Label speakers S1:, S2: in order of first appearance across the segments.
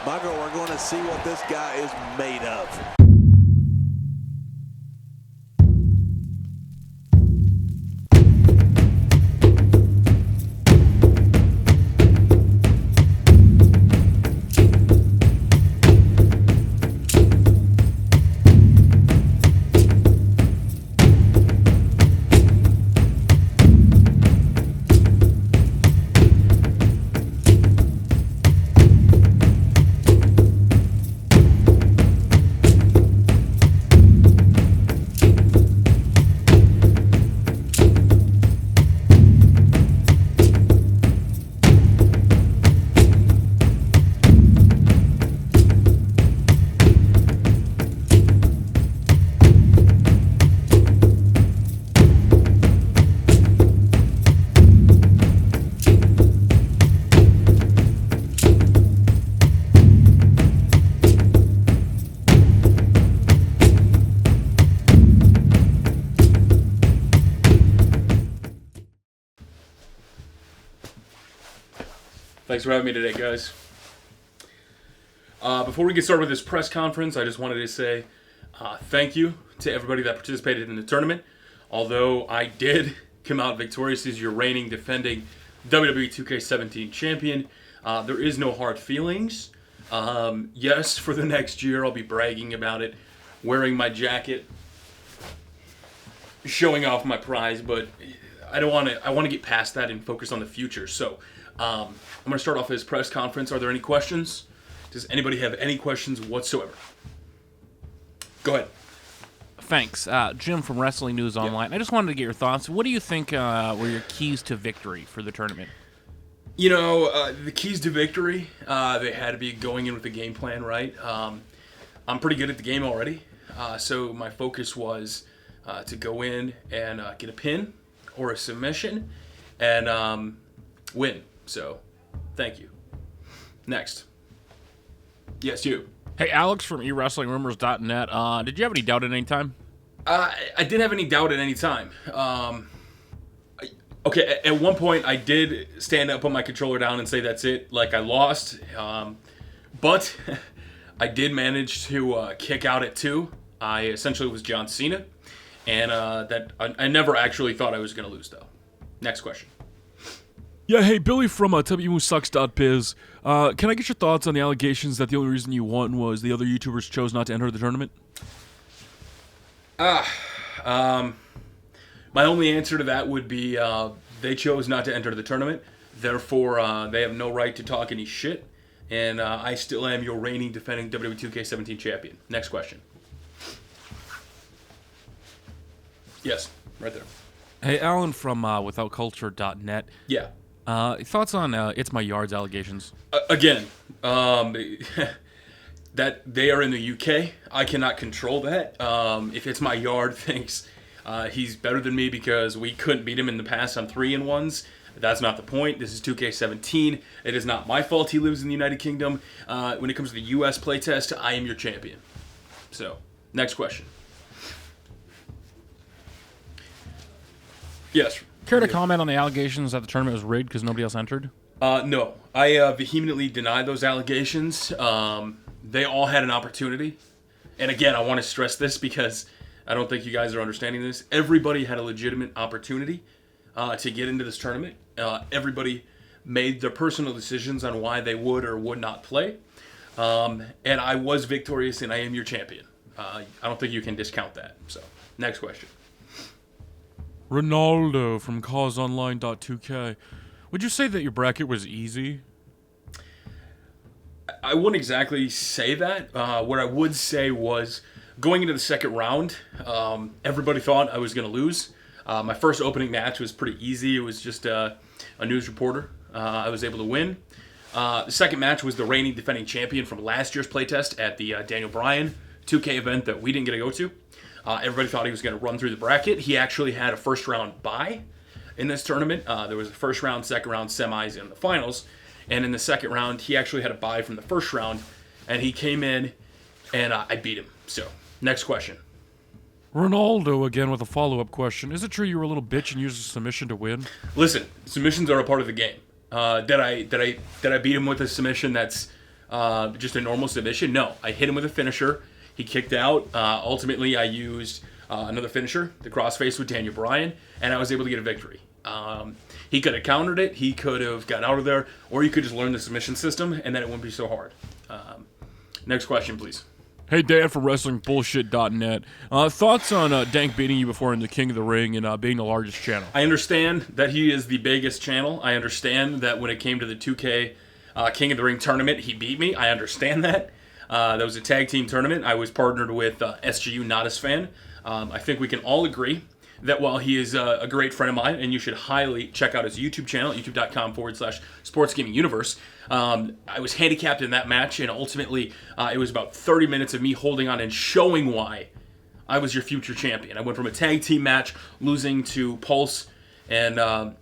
S1: Michael, we're going to see what this guy is made of.
S2: Thanks for having me today, guys. Before we get started with this press conference, I just wanted to say thank you to everybody that participated in the tournament. Although I did come out victorious as your reigning, defending WWE 2K17 champion, there is no hard feelings. Yes, for the next year, I'll be bragging about it, wearing my jacket, showing off my prize, but I want to get past that and focus on the future. So I'm going to start off this press conference. Are there any questions? Does anybody have any questions whatsoever? Go ahead.
S3: Thanks. Jim from Wrestling News Online. I just wanted to get your thoughts. What do you think were your keys to victory for the tournament?
S2: You know, the keys to victory, they had to be going in with a game plan, right? I'm pretty good at the game already, so my focus was to go in and get a pin or a submission and win. So, thank you. Next. Yes, you.
S3: Hey, Alex from eWrestlingRumors.net. Did you have any doubt at any time?
S2: I didn't have any doubt at any time. Okay, at one point I did stand up, put my controller down, and say that's it, like I lost. But I did manage to kick out at 2. I essentially was John Cena, and that I never actually thought I was going to lose, though. Next question.
S4: Yeah, hey, Billy from WWSucks.biz. Can I get your thoughts on the allegations that the only reason you won was the other YouTubers chose not to enter the tournament?
S2: My only answer to that would be they chose not to enter the tournament. Therefore, they have no right to talk any shit. And I still am your reigning, defending WWE 2K17 champion. Next question. Yes, right there.
S3: Hey, Alan from WithoutCulture.net.
S2: Yeah.
S3: Thoughts on It's My Yard's allegations?
S2: Again, that they are in the UK. I cannot control that. If It's My Yard thinks he's better than me because we couldn't beat him in the past on 3-1s, that's not the point. This is 2K17. It is not my fault he lives in the United Kingdom. When it comes to the US playtest, I am your champion. So, next question. Yes.
S3: Care to comment on the allegations that the tournament was rigged because nobody else entered?
S2: No. I vehemently deny those allegations. They all had an opportunity. And again, I want to stress this because I don't think you guys are understanding this. Everybody had a legitimate opportunity to get into this tournament. Everybody made their personal decisions on why they would or would not play. And I was victorious, and I am your champion. I don't think you can discount that. So, next question.
S4: Ronaldo from causonline.2k. Would you say that your bracket was easy?
S2: I wouldn't exactly say that. What I would say was going into the second round, everybody thought I was going to lose. My first opening match was pretty easy. It was just a news reporter. I was able to win. The second match was the reigning defending champion from last year's playtest at the Daniel Bryan 2K event that we didn't get to go to. Everybody thought he was going to run through the bracket. He actually had a first round bye in this tournament. There was a first round, second round, semis, and the finals. And in the second round, he actually had a bye from the first round. And he came in, and I beat him. So, next question.
S4: Ronaldo again with a follow-up question. Is it true you were a little bitch and used a submission to win?
S2: Listen, submissions are a part of the game. Did I beat him with a submission that's just a normal submission? No, I hit him with a finisher. He kicked out. Ultimately, I used another finisher, the crossface with Daniel Bryan, and I was able to get a victory. He could have countered it. He could have got out of there, or you could just learn the submission system, and then it wouldn't be so hard. Next question, please.
S4: Hey, Dan from WrestlingBullshit.net. Thoughts on Dank beating you before in the King of the Ring and being the largest channel?
S2: I understand that he is the biggest channel. I understand that when it came to the 2K King of the Ring tournament, he beat me. I understand that. That was a tag team tournament. I was partnered with SGU, not his fan. I think we can all agree that while he is a great friend of mine, and you should highly check out his YouTube channel, youtube.com/sportsgaminguniverse, I was handicapped in that match, and ultimately it was about 30 minutes of me holding on and showing why I was your future champion. I went from a tag team match, losing to Pulse and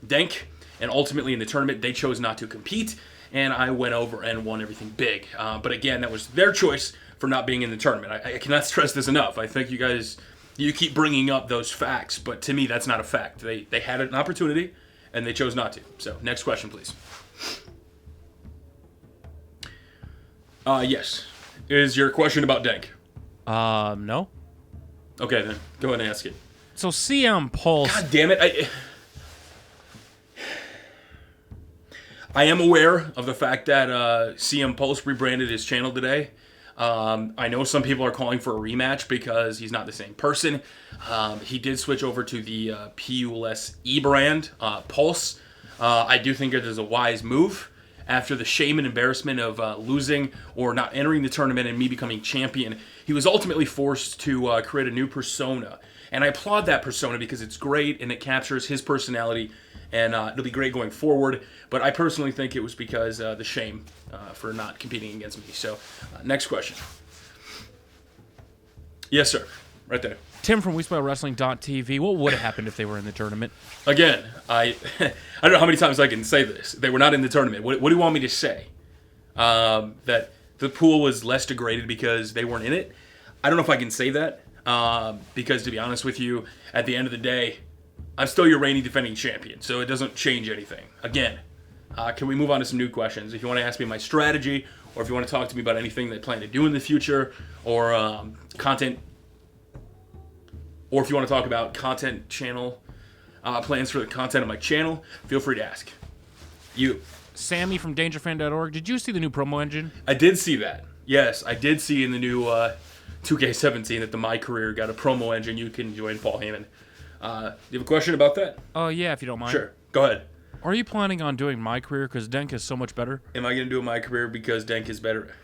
S2: Dank, and ultimately in the tournament they chose not to compete, and I went over and won everything big. But again, that was their choice for not being in the tournament. I cannot stress this enough. I think you keep bringing up those facts, but to me, that's not a fact. They had an opportunity, and they chose not to. So, next question, please. Yes. Is your question about Dank?
S3: No.
S2: Okay, then. Go ahead and ask it.
S3: So CM Pulse.
S2: God damn it. I am aware of the fact that CM Pulse rebranded his channel today. I know some people are calling for a rematch because he's not the same person. He did switch over to the PULSE brand, Pulse. I do think it is a wise move. After the shame and embarrassment of losing or not entering the tournament and me becoming champion, he was ultimately forced to create a new persona. And I applaud that persona because it's great and it captures his personality, and it'll be great going forward. But I personally think it was because the shame for not competing against me. So, next question. Yes, sir. Right there.
S3: Tim from WeSpoilWrestling.tv. What would have happened if they were in the tournament?
S2: Again, I don't know how many times I can say this. They were not in the tournament. What do you want me to say? That the pool was less degraded because they weren't in it? I don't know if I can say that. Because to be honest with you, at the end of the day, I'm still your reigning defending champion, so it doesn't change anything. Again, can we move on to some new questions? If you want to ask me my strategy, or if you want to talk to me about anything they plan to do in the future, or content, or if you want to talk about content channel, plans for the content of my channel, feel free to ask. You.
S3: Sammy from DangerFan.org. Did you see the new promo engine?
S2: I did see that. Yes, I did see in the new 2K17 that the My Career got a promo engine. You can join Paul Heyman. Do you have a question about that?
S3: Oh, yeah, if you don't mind.
S2: Sure. Go ahead.
S3: Are you planning on doing My Career because Denk is so much better?
S2: Am I going to do My Career because Denk is better?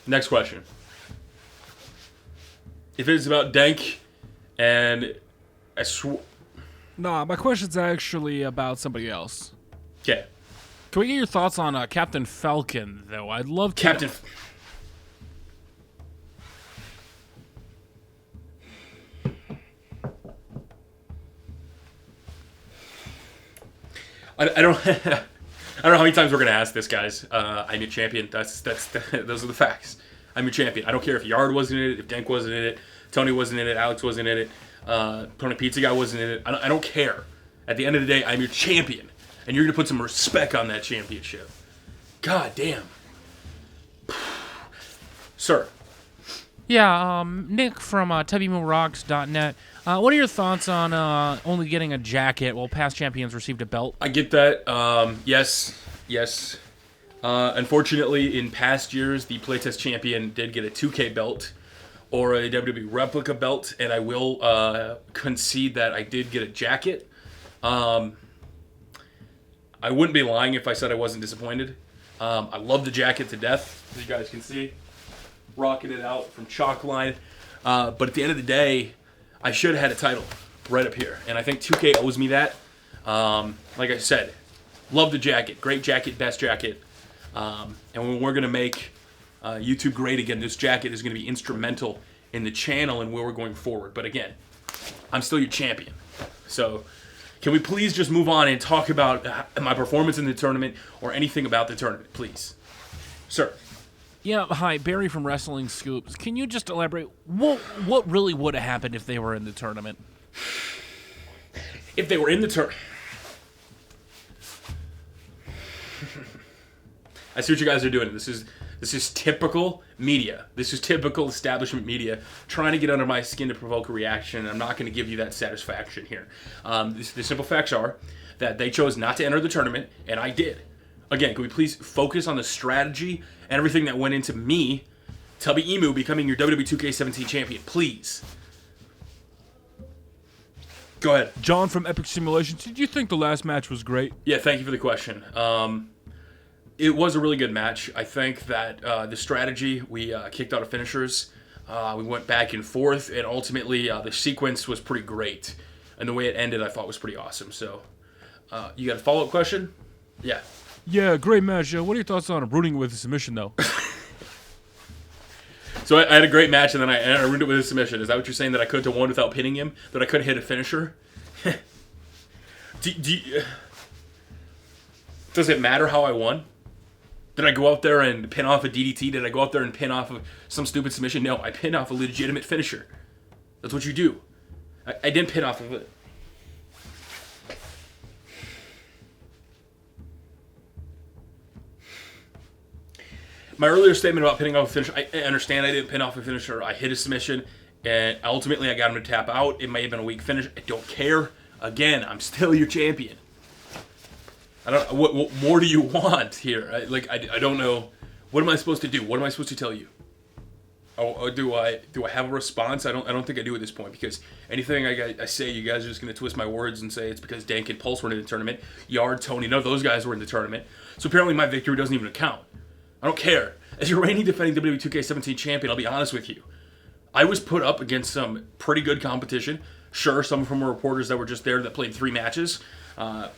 S2: Next question. If it's about Denk and
S4: Nah, my question's actually about somebody else.
S2: Okay.
S3: Can we get your thoughts on Captain Falcon, though? I'd love to...
S2: Captain... I don't I don't know how many times we're gonna ask this, guys. I'm your champion. Those are the facts. I'm your champion. I don't care if Yard wasn't in it, if Denk wasn't in it, Tony wasn't in it, Alex wasn't in it, Tony Pizza Guy wasn't in it. I don't care. At the end of the day, I'm your champion, and you're gonna put some respect on that championship. God damn, sir.
S3: Yeah, Nick from TubbyMoonRocks.net. What are your thoughts on only getting a jacket while past champions received a belt?
S2: I get that. Yes. Unfortunately, in past years, the playtest champion did get a 2K belt or a WWE replica belt, and I will concede that I did get a jacket. I wouldn't be lying if I said I wasn't disappointed. I love the jacket to death, as you guys can see. Rocking it out from Chalkline. But at the end of the day, I should have had a title right up here. And I think 2K owes me that. Like I said, love the jacket. Great jacket, best jacket. And when we're going to make YouTube great again, this jacket is going to be instrumental in the channel and where we're going forward. But again, I'm still your champion. So can we please just move on and talk about my performance in the tournament or anything about the tournament, please? Sir.
S3: Yeah, hi, Barry from Wrestling Scoops. Can you just elaborate what really would have happened if they were in the tournament?
S2: If they were in the tournament... I see what you guys are doing. This is typical media. This is typical establishment media trying to get under my skin to provoke a reaction, and I'm not going to give you that satisfaction here. The simple facts are that they chose not to enter the tournament, and I did. Again, can we please focus on the strategy and everything that went into me, Tubby Emu, becoming your WWE 2K17 champion, please? Go ahead.
S4: John from Epic Simulations, did you think the last match was great?
S2: Yeah, thank you for the question. It was a really good match. I think that the strategy, we kicked out of finishers. We went back and forth, and ultimately the sequence was pretty great. And the way it ended, I thought was pretty awesome. So, you got a follow-up question? Yeah.
S4: Yeah, great match. What are your thoughts on rooting with a submission, though?
S2: So I had a great match, and then I ruined it with a submission. Is that what you're saying, that I couldn't have won without pinning him? That I couldn't hit a finisher? Does it matter how I won? Did I go out there and pin off a DDT? Did I go out there and pin off of some stupid submission? No, I pinned off a legitimate finisher. That's what you do. I didn't pin off of it. My earlier statement about pinning off a finisher, I understand I didn't pin off a finisher. I hit a submission, and ultimately I got him to tap out. It may have been a weak finish. I don't care. Again, I'm still your champion. I don't. What more do you want here? I don't know. What am I supposed to do? What am I supposed to tell you? Oh, do I have a response? I don't think I do at this point, because anything I say, you guys are just going to twist my words and say it's because Dank and Pulse were in the tournament. Yard, Tony, none of those guys were in the tournament. So apparently my victory doesn't even count. I don't care. As your reigning defending WWE 2K17 champion, I'll be honest with you. I was put up against some pretty good competition. Sure, some of them were reporters that were just there that played 3 matches.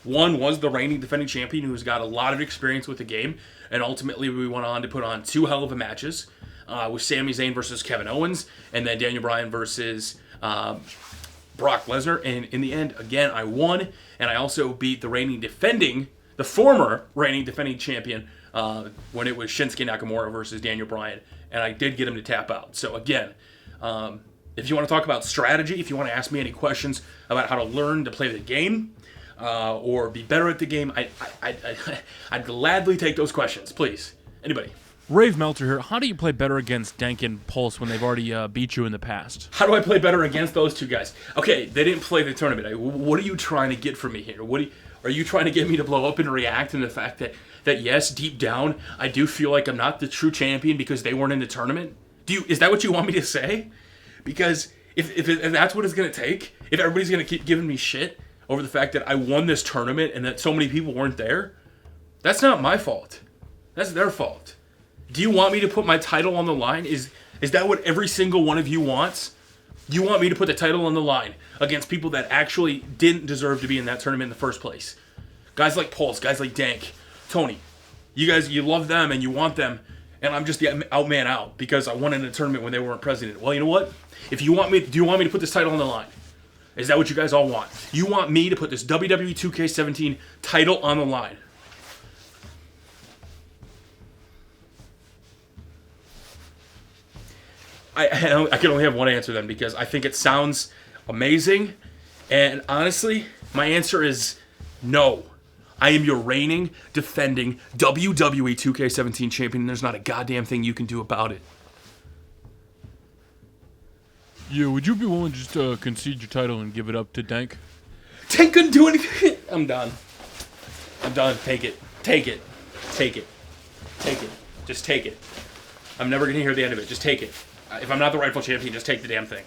S2: One was the reigning defending champion, who's got a lot of experience with the game, and ultimately we went on to put on 2 hell of a matches with Sami Zayn versus Kevin Owens, and then Daniel Bryan versus Brock Lesnar. And in the end, again, I won, and I also beat the former reigning defending champion when it was Shinsuke Nakamura versus Daniel Bryan, and I did get him to tap out. So again, if you want to talk about strategy, if you want to ask me any questions about how to learn to play the game, or be better at the game, I'd gladly take those questions. Please. Anybody.
S3: Rave Melter here. How do you play better against Dank and Pulse when they've already beat you in the past?
S2: How do I play better against those two guys? Okay, they didn't play the tournament. What are you trying to get from me here? Are you trying to get me to blow up and react in the fact that yes, deep down, I do feel like I'm not the true champion because they weren't in the tournament? Is that what you want me to say? Because if that's what it's going to take, if everybody's going to keep giving me shit over the fact that I won this tournament and that so many people weren't there, that's not my fault. That's their fault. Do you want me to put my title on the line? Is that what every single one of you wants? You want me to put the title on the line against people that actually didn't deserve to be in that tournament in the first place? Guys like Pulse, guys like Dank, Tony. You guys, you love them and you want them, and I'm just the outman out because I won in a tournament when they weren't president. Well, you know what? Do you want me to put this title on the line? Is that what you guys all want? You want me to put this WWE 2K17 title on the line? I can only have one answer then, because I think it sounds amazing, and honestly, my answer is no. I am your reigning, defending WWE 2K17 champion, and there's not a goddamn thing you can do about it.
S4: Yeah, would you be willing to just concede your title and give it up to Dank?
S2: Dank couldn't do anything. I'm done. Take it. Take it. Take it. Take it. Just take it. I'm never going to hear the end of it. Just take it. If I'm not the rightful champion, just take the damn thing.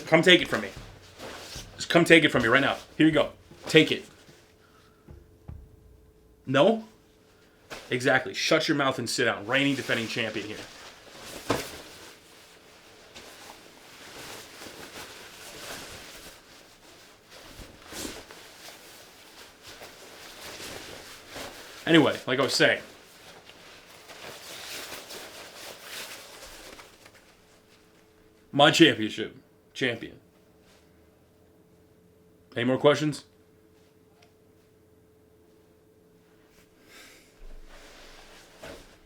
S2: Come take it from me. Just come take it from me right now. Here you go. Take it. No? Exactly. Shut your mouth and sit down. Reigning defending champion here. Anyway, like I was saying. My championship. Champion. Any more questions?